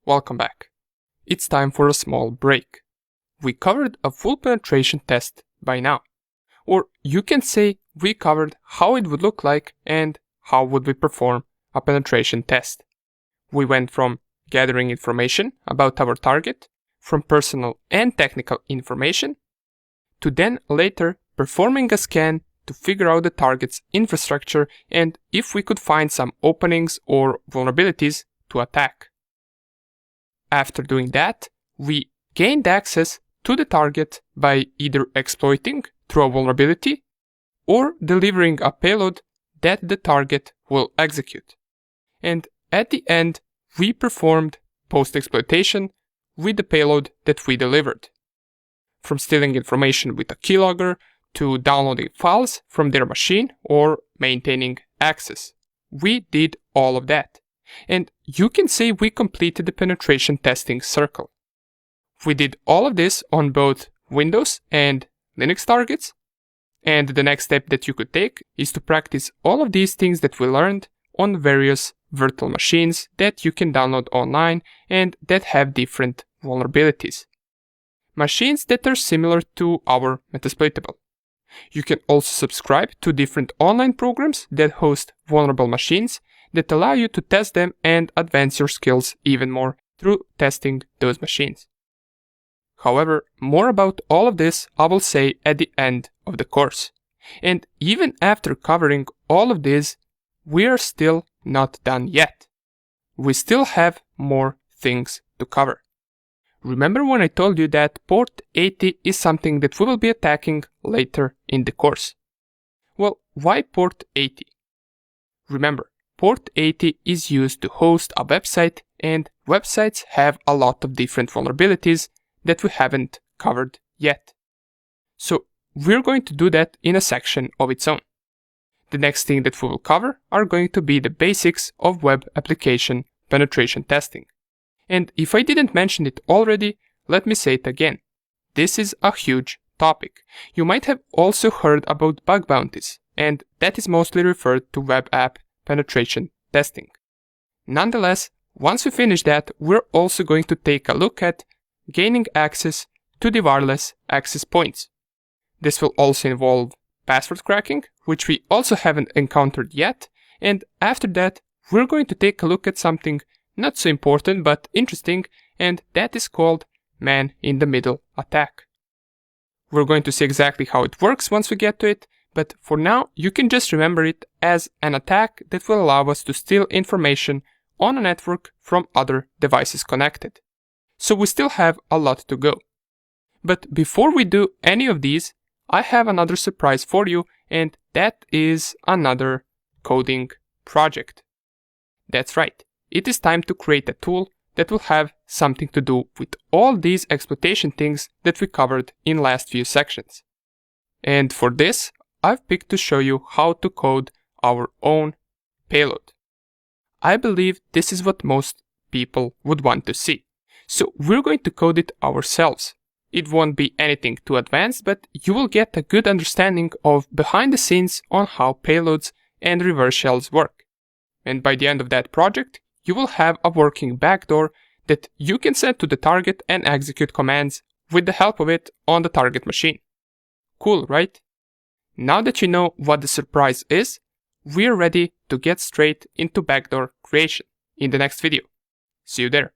welcome back. It's time for a small break. We covered a full penetration test by now. Or you can say we covered how it would look like and how would we perform a penetration test. We went from gathering information about our target, from personal and technical information, to then later performing a scan to figure out the target's infrastructure and if we could find some openings or vulnerabilities to attack. After doing that, we gained access to the target by either exploiting through a vulnerability or delivering a payload that the target will execute. And at the end, we performed post-exploitation with the payload that we delivered. From stealing information with a keylogger to downloading files from their machine or maintaining access. We did all of that. And you can say we completed the penetration testing circle. We did all of this on both Windows and Linux targets. And the next step that you could take is to practice all of these things that we learned on various virtual machines that you can download online and that have different vulnerabilities. Machines that are similar to our Metasploitable. You can also subscribe to different online programs that host vulnerable machines that allow you to test them and advance your skills even more through testing those machines. However, more about all of this I will say at the end of the course. And even after covering all of this, we are still not done yet. We still have more things to cover. Remember when I told you that port 80 is something that we will be attacking later in the course? Well, why port 80? Remember, port 80 is used to host a website and websites have a lot of different vulnerabilities that we haven't covered yet. So we're going to do that in a section of its own. The next thing that we will cover are going to be the basics of web application penetration testing. And if I didn't mention it already, let me say it again. This is a huge topic. You might have also heard about bug bounties, and that is mostly referred to web app penetration testing. Nonetheless, once we finish that, we're also going to take a look at gaining access to the wireless access points. This will also involve password cracking, which we also haven't encountered yet, and after that, we're going to take a look at something not so important but interesting, and that is called man-in-the-middle attack. We're going to see exactly how it works once we get to it, but for now you can just remember it as an attack that will allow us to steal information on a network from other devices connected. So we still have a lot to go. But before we do any of these, I have another surprise for you, and that is another coding project. That's right. It is time to create a tool that will have something to do with all these exploitation things that we covered in last few sections. And for this, I've picked to show you how to code our own payload. I believe this is what most people would want to see. So we're going to code it ourselves. It won't be anything too advanced, but you will get a good understanding of behind the scenes on how payloads and reverse shells work. And by the end of that project, you will have a working backdoor that you can send to the target and execute commands with the help of it on the target machine. Cool, right? Now that you know what the surprise is, we're ready to get straight into backdoor creation in the next video. See you there.